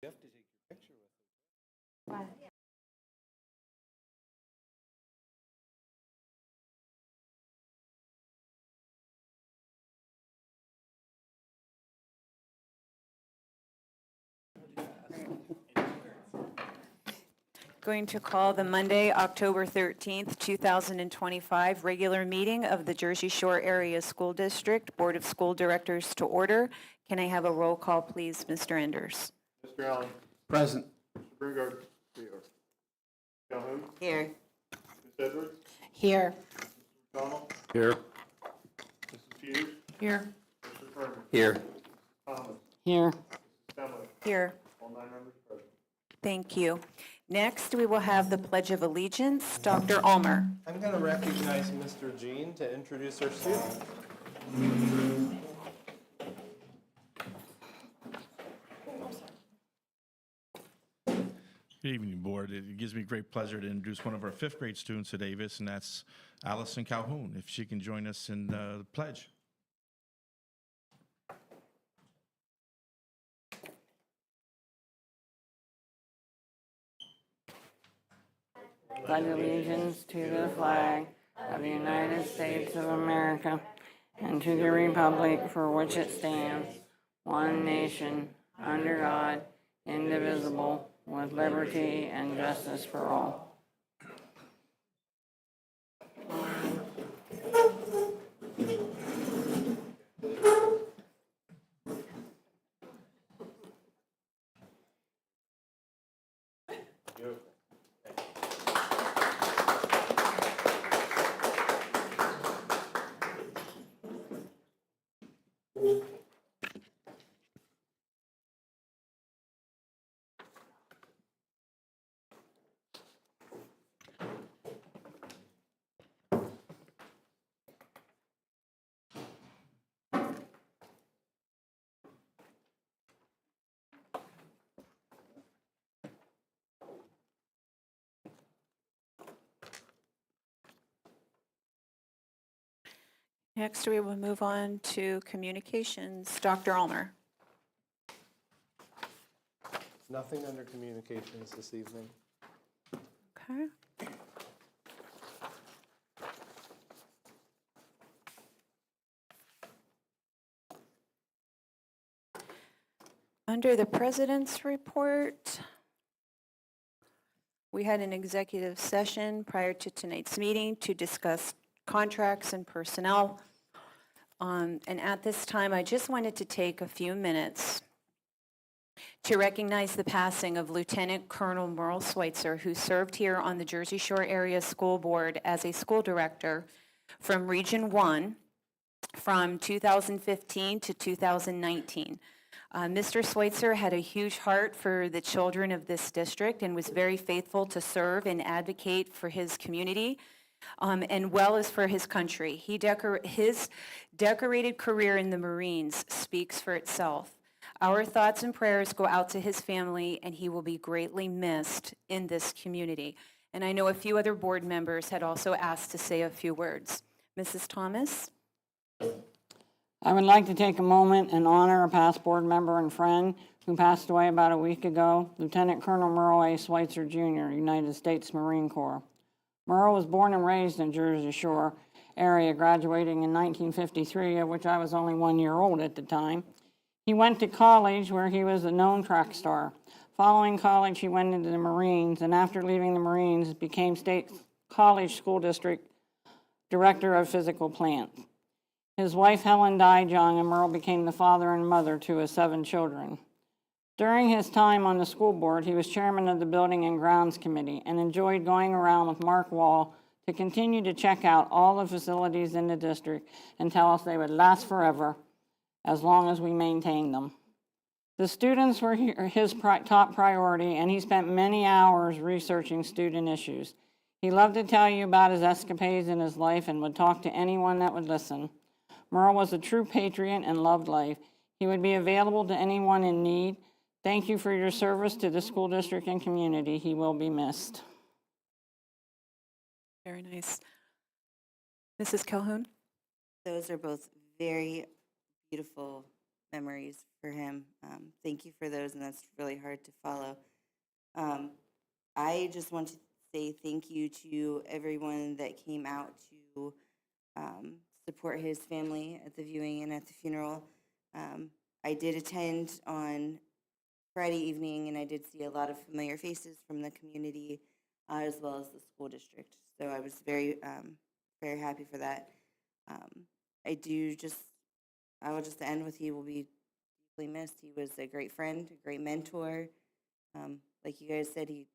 You have to take your picture with it. Going to call the Monday, October 13th, 2025 regular meeting of the Jersey Shore Area School District Board of School Directors to order. Can I have a roll call, please, Mr. Enders? Mr. Allen. Present. Mr. Brungard. Here. Calhoun. Here. Ms. Edwards. Here. Mr. McConnell. Here. Mrs. Peters. Here. Mr. Furman. Here. Thomas. Here. Mrs. Stemler. Here. All 9 members present. Thank you. Next, we will have the Pledge of Allegiance. Dr. Ulmer. I'm going to recognize Mr. Jean to introduce our student. Good evening, Board. It gives me great pleasure to introduce one of our 5th grade students at Avis, and that's Allison Calhoun, if she can join us in the pledge. Pledge allegiance to the flag of the United States of America and to the republic for which it stands, one nation, under God, indivisible, with liberty and justice for all. Next, we will move on to communications. Dr. Ulmer. Nothing under communications this evening. Okay. Under the President's report, we had an executive session prior to tonight's meeting to discuss contracts and personnel. And at this time, I just wanted to take a few minutes to recognize the passing of Lieutenant Colonel Merle Schweitzer, who served here on the Jersey Shore Area School Board as a school director from Region 1 from 2015 to 2019. Mr. Schweitzer had a huge heart for the children of this district and was very faithful to serve and advocate for his community, and well as for his country. His decorated career in the Marines speaks for itself. Our thoughts and prayers go out to his family, and he will be greatly missed in this community. And I know a few other board members had also asked to say a few words. Mrs. Thomas? I would like to take a moment and honor a past board member and friend who passed away about a week ago, Lieutenant Colonel Merle A. Schweitzer, Jr., United States Marine Corps. Merle was born and raised in Jersey Shore area, graduating in 1953, of which I was only 1 year old at the time. He went to college where he was a known track star. Following college, he went into the Marines, and after leaving the Marines, became State College School District Director of Physical Plant. His wife, Helen, died young, and Merle became the father and mother to his 7 children. During his time on the school board, he was chairman of the Building and Grounds Committee and enjoyed going around with Mark Wall to continue to check out all the facilities in the district and tell us they would last forever as long as we maintained them. The students were his top priority, and he spent many hours researching student issues. He loved to tell you about his escapades in his life and would talk to anyone that would listen. Merle was a true patriot and loved life. He would be available to anyone in need. Thank you for your service to the school district and community. He will be missed. Very nice. Mrs. Calhoun? Those are both very beautiful memories for him. Thank you for those, and that's really hard to follow. I just want to say thank you to everyone that came out to support his family at the viewing and at the funeral. I did attend on Friday evening, and I did see a lot of familiar faces from the community as well as the school district. So I was very, very happy for that. I will just end with he will be deeply missed. He was a great friend, a great mentor. Like you guys said, he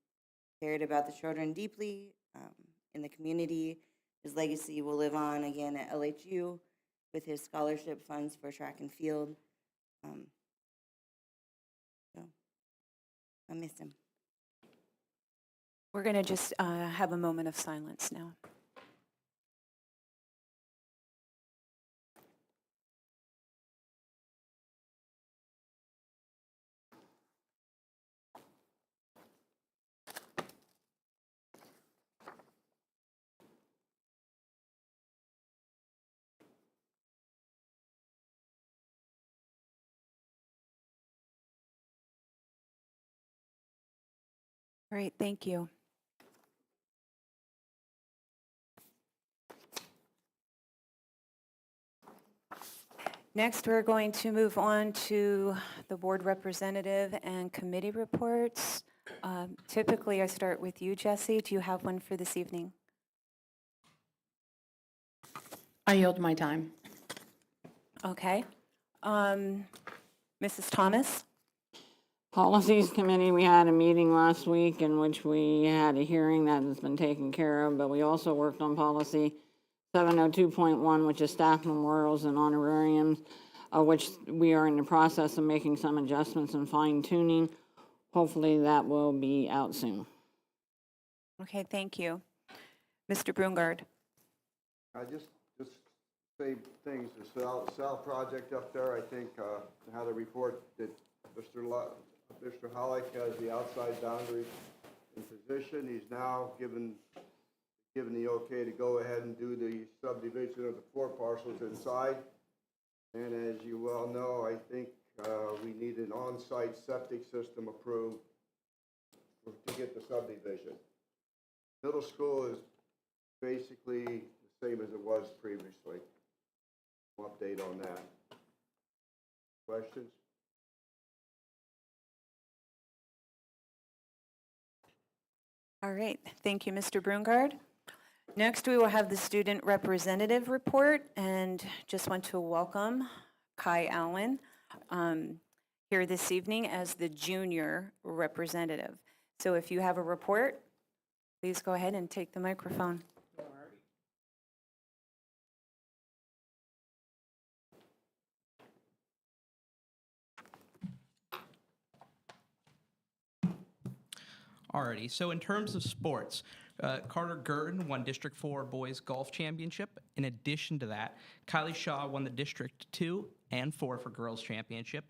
cared about the children deeply in the community. His legacy will live on again at LHU with his scholarship funds for track and field. So I miss him. We're going to just have a moment of silence now. Great, thank you. Next, we're going to move on to the board representative and committee reports. Typically, I start with you, Jesse. Do you have one for this evening? I yield my time. Okay. Mrs. Thomas? Policies Committee, we had a meeting last week in which we had a hearing that has been taken care of, but we also worked on policy 702.1, which is staff memorials and honorariums, which we are in the process of making some adjustments and fine tuning. Hopefully that will be out soon. Okay, thank you. Mr. Brungard? I just say things, the Sal project up there, I think, had a report that Mr. Hollick has the outside boundary in position. He's now given the okay to go ahead and do the subdivision of the 4 parcels inside. And as you well know, I think we need an on-site septic system approved to get the subdivision. Middle school is basically the same as it was previously. Update on that. Questions? All right, thank you, Mr. Brungard. Next, we will have the student representative report, and just want to welcome Kai Allen here this evening as the junior representative. So if you have a report, please go ahead and take the microphone. Alrighty, so in terms of sports, Carter Gurton won District 4 Boys Golf Championship. In addition to that, Kylie Shaw won the District 2 and 4 for Girls Championship.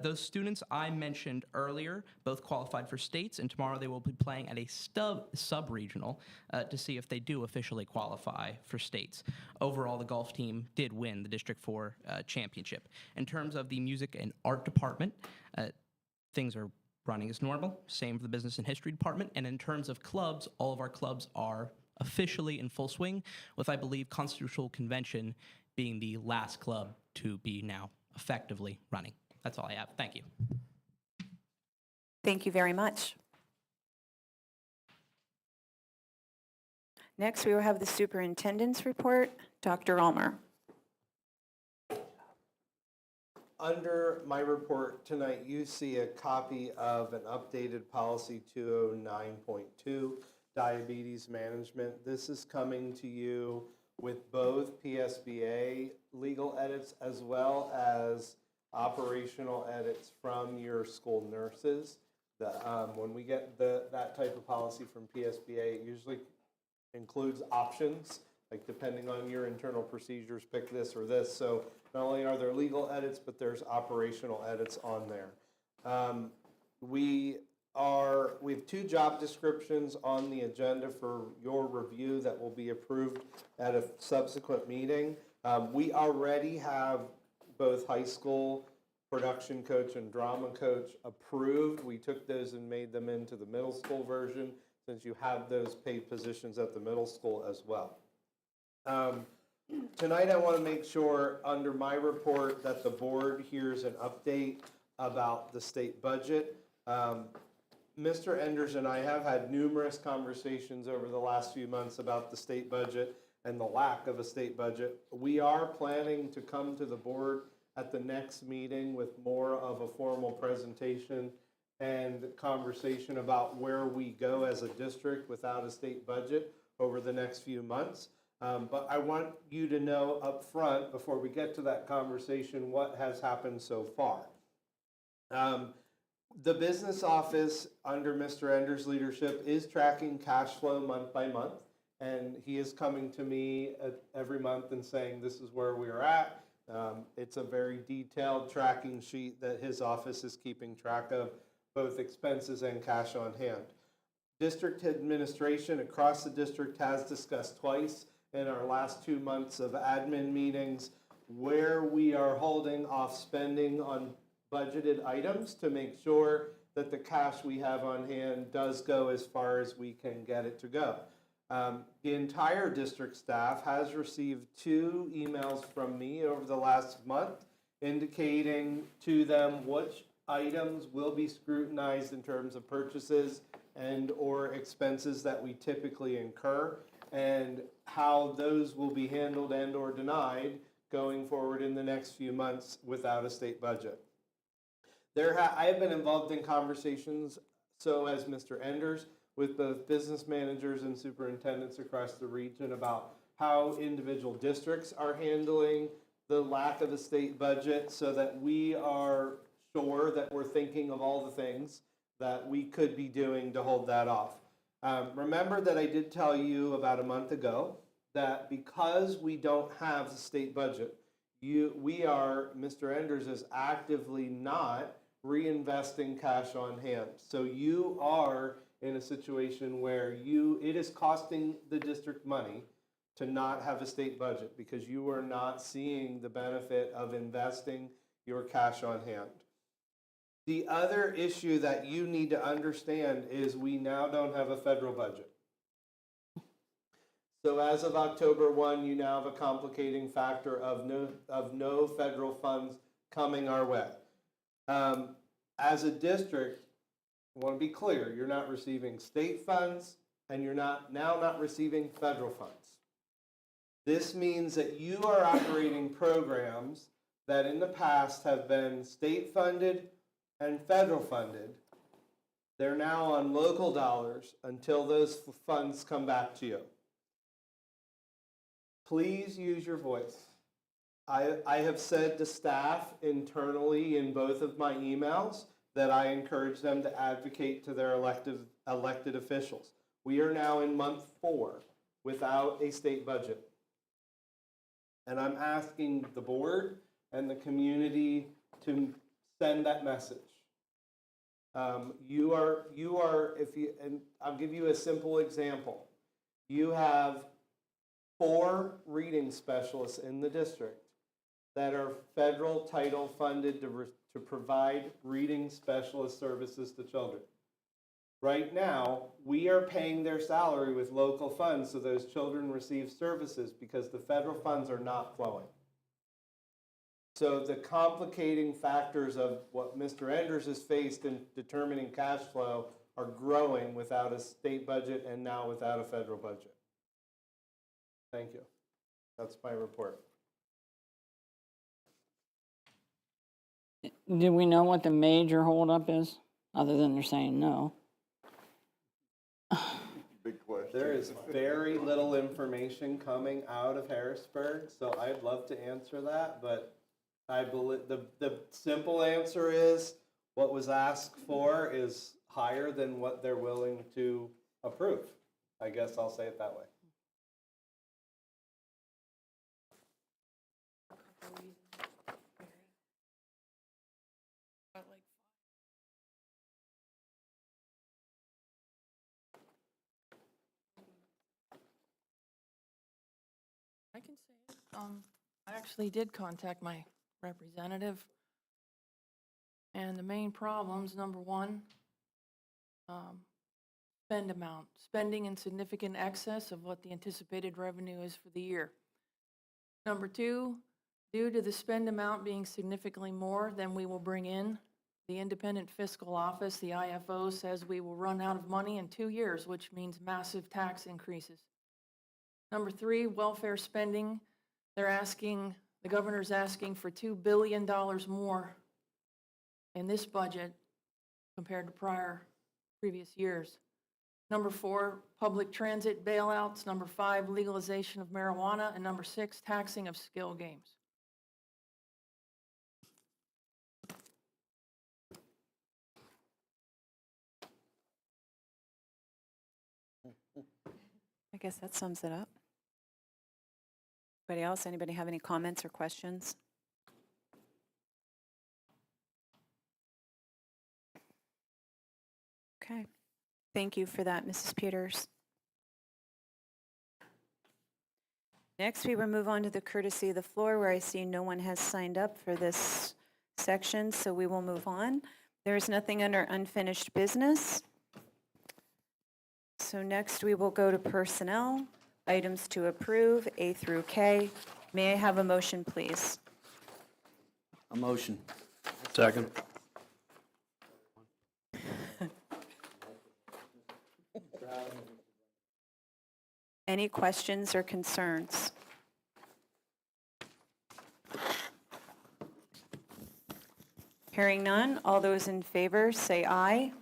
Those students I mentioned earlier both qualified for states, and tomorrow they will be playing at a sub-regional to see if they do officially qualify for states. Overall, the golf team did win the District 4 championship. In terms of the music and art department, things are running as normal, same for the business and history department. And in terms of clubs, all of our clubs are officially in full swing, with, I believe, Constitutional Convention being the last club to be now effectively running. That's all I have. Thank you. Thank you very much. Next, we will have the superintendent's report. Dr. Ulmer. Under my report tonight, you see a copy of an updated policy 209.2, diabetes management. This is coming to you with both PSBA legal edits as well as operational edits from your school nurses. When we get that type of policy from PSBA, it usually includes options, like depending on your internal procedures, pick this or this. So not only are there legal edits, but there's operational edits on there. We have 2 job descriptions on the agenda for your review that will be approved at a subsequent meeting. We already have both high school production coach and drama coach approved. We took those and made them into the middle school version, since you have those paid positions at the middle school as well. Tonight, I want to make sure, under my report, that the board hears an update about the state budget. Mr. Enders and I have had numerous conversations over the last few months about the state budget and the lack of a state budget. We are planning to come to the board at the next meeting with more of a formal presentation and conversation about where we go as a district without a state budget over the next few months. But I want you to know up front, before we get to that conversation, what has happened so far. The business office, under Mr. Enders' leadership, is tracking cash flow month by month. And he is coming to me every month and saying, this is where we are at. It's a very detailed tracking sheet that his office is keeping track of, both expenses and cash on hand. District administration across the district has discussed twice in our last 2 months of admin meetings where we are holding off spending on budgeted items to make sure that the cash we have on hand does go as far as we can get it to go. The entire district staff has received 2 emails from me over the last month indicating to them which items will be scrutinized in terms of purchases and or expenses that we typically incur, and how those will be handled and or denied going forward in the next few months without a state budget. I have been involved in conversations, so has Mr. Enders, with both business managers and superintendents across the region about how individual districts are handling the lack of a state budget, so that we are sure that we're thinking of all the things that we could be doing to hold that off. Remember that I did tell you about a month ago that because we don't have the state budget, Mr. Enders is actively not reinvesting cash on hand. So you are in a situation where it is costing the district money to not have a state budget, because you are not seeing the benefit of investing your cash on hand. The other issue that you need to understand is we now don't have a federal budget. So as of October 1, you now have a complicating factor of no federal funds coming our way. As a district, I want to be clear, you're not receiving state funds and you're now not receiving federal funds. This means that you are operating programs that in the past have been state funded and federal funded. They're now on local dollars until those funds come back to you. Please use your voice. I have said to staff internally in both of my emails that I encourage them to advocate to their elected officials. We are now in month 4 without a state budget. And I'm asking the board and the community to send that message. And I'll give you a simple example. You have 4 reading specialists in the district that are federal title funded to provide reading specialist services to children. Right now, we are paying their salary with local funds so those children receive services because the federal funds are not flowing. So the complicating factors of what Mr. Enders has faced in determining cash flow are growing without a state budget and now without a federal budget. Thank you. That's my report. Do we know what the major holdup is, other than they're saying no? Big question. There is very little information coming out of Harrisburg, so I'd love to answer that, but I believe the simple answer is what was asked for is higher than what they're willing to approve. I guess I'll say it that way. I can say it. I actually did contact my representative And the main problems, number one, spend amount, spending in significant excess of what the anticipated revenue is for the year. Number two, due to the spend amount being significantly more than we will bring in, the Independent Fiscal Office, the IFO, says we will run out of money in 2 years, which means massive tax increases. Number three, welfare spending. The governor's asking for $2 billion more in this budget compared to previous years. Number four, public transit bailouts. Number five, legalization of marijuana. And number six, taxing of skill games. I guess that sums it up. Anybody else? Anybody have any comments or questions? Okay. Thank you for that, Mrs. Peters. Next, we will move on to the courtesy of the floor, where I see no one has signed up for this section, so we will move on. There is nothing under unfinished business. So next, we will go to personnel, items to approve, A through K. May I have a motion, please? A motion. Second. Any questions or concerns? Hearing none, all those in favor say aye.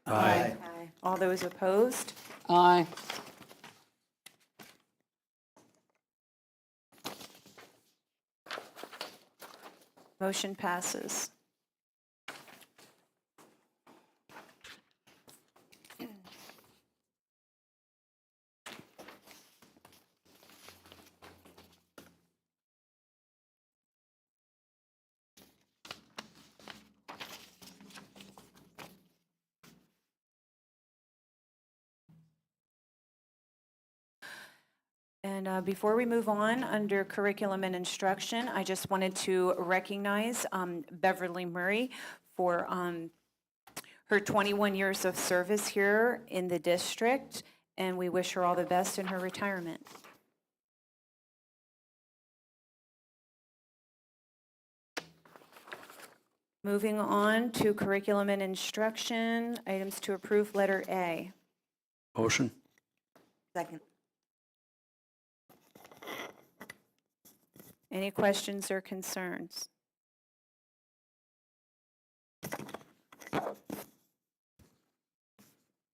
Aye. All those opposed? Aye. Motion passes. And before we move on, under curriculum and instruction, I just wanted to recognize Beverly Murray for her 21 years of service here in the district, and we wish her all the best in her retirement. Moving on to curriculum and instruction, items to approve, letter A. Motion. Second. Any questions or concerns?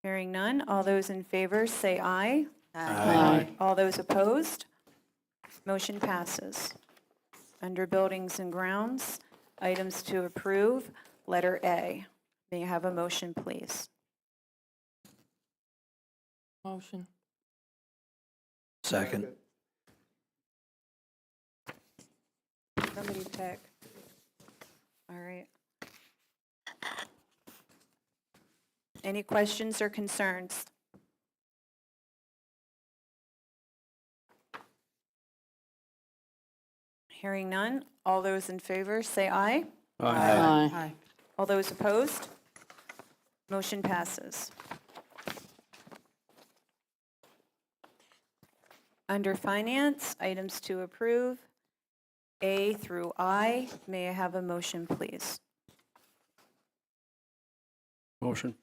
Hearing none, all those in favor say aye. Aye. All those opposed? Motion passes. Under buildings and grounds, items to approve, letter A. May I have a motion, please? Motion. Second. Somebody pick. All right. Any questions or concerns? Hearing none, all those in favor say aye. Aye. All those opposed? Motion passes. Under finance, items to approve, A through I. May I have a motion, please? Motion.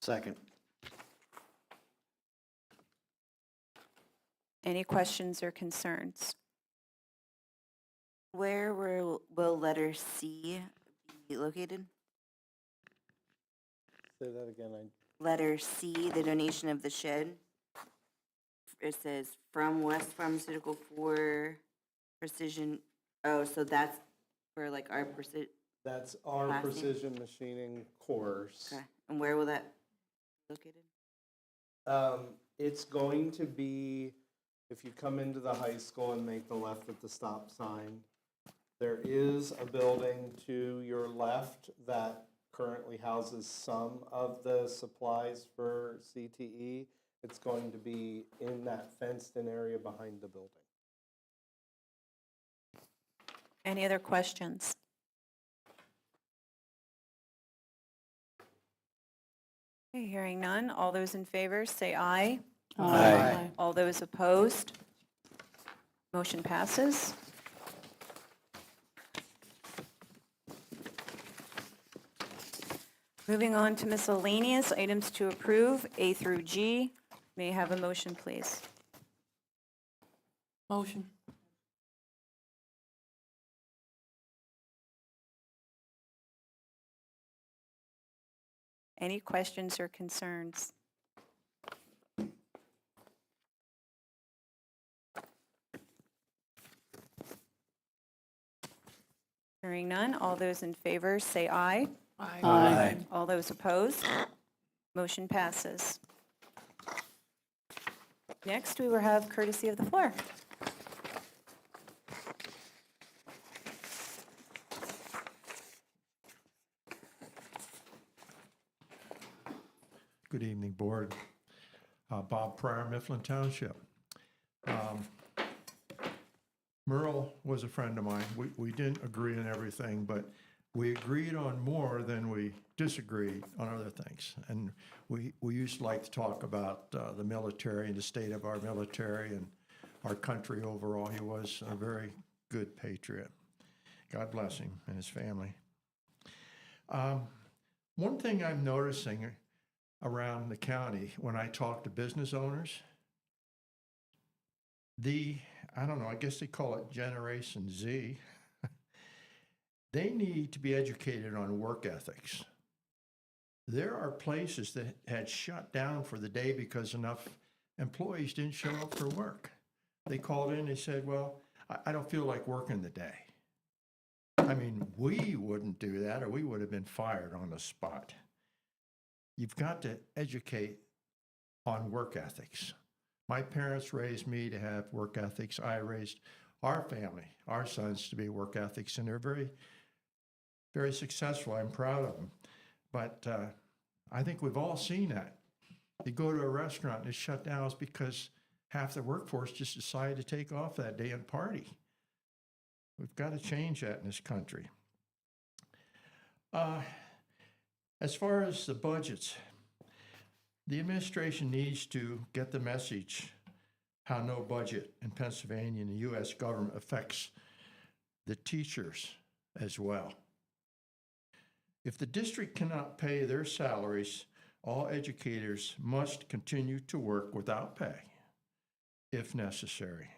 Second. Any questions or concerns? Where will letter C be located? Say that again. Letter C, the donation of the shed. It says from West Pharmaceutical for precision. Oh, so that's for like our precision. That's our Classy. precision machining course. Okay. And where will that be located? It's going to be, if you come into the high school and make the left at the stop sign, there is a building to your left that currently houses some of the supplies for CTE. It's going to be in that fenced-in area behind the building. Any other questions? Okay, hearing none. All those in favor, say aye. Aye. All those opposed? Motion passes. Moving on to miscellaneous items to approve, A through G. May I have a motion, please? Motion. Any questions or concerns? Hearing none. All those in favor, say aye. Aye. All those opposed? Motion passes. Next, we will have courtesy of the floor. Good evening, Board. Bob Pryor, Mifflin Township. Merle was a friend of mine. We didn't agree on everything, but we agreed on more than we disagreed on other things. And we used to like to talk about the military and the state of our military and our country overall. He was a very good patriot. God bless him and his family. One thing I'm noticing around the county when I talk to business owners, I don't know, I guess they call it Generation Z, they need to be educated on work ethics. There are places that had shut down for the day because enough employees didn't show up for work. They called in, they said, well, I don't feel like working the day. I mean, we wouldn't do that or we would have been fired on the spot. You've got to educate on work ethics. My parents raised me to have work ethics. I raised our family, our sons, to be work ethics, and they're very, very successful. I'm proud of them. But I think we've all seen that. You go to a restaurant and it's shut down, it's because half the workforce just decided to take off that day and party. We've got to change that in this country. As far as the budgets, the administration needs to get the message how no budget in Pennsylvania and the U.S. government affects the teachers as well. If the district cannot pay their salaries, all educators must continue to work without pay, if necessary.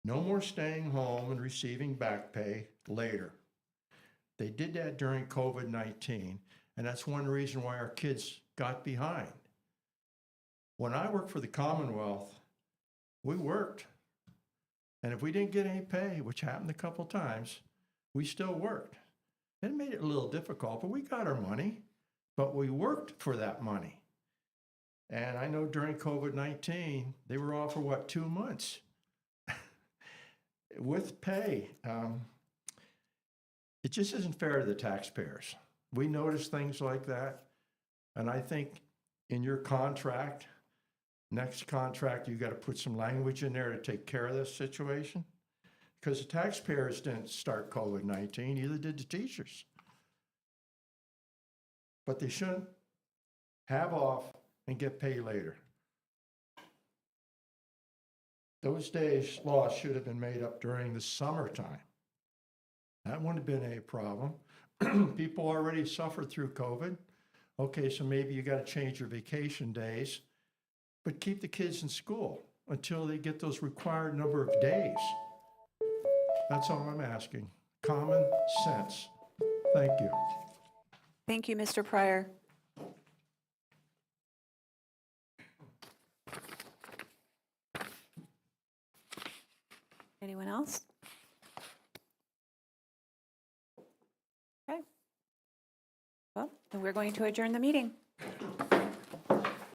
No more staying home and receiving back pay later. They did that during COVID-19, and that's one reason why our kids got behind. When I worked for the Commonwealth, we worked. And if we didn't get any pay, which happened a couple times, we still worked. It made it a little difficult, but we got our money, but we worked for that money. And I know during COVID-19, they were off for 2 months with pay. It just isn't fair to the taxpayers. We notice things like that. And I think in your contract, next contract, you got to put some language in there to take care of this situation. Because the taxpayers didn't start COVID-19, neither did the teachers. But they shouldn't have off and get paid later. Those days' laws should have been made up during the summertime. That wouldn't have been a problem. People already suffered through COVID. Okay, so maybe you got to change your vacation days, but keep the kids in school until they get those required number of days. That's all I'm asking. Common sense. Thank you. Thank you, Mr. Pryor. Anyone else? Okay. Well, then we're going to adjourn the meeting.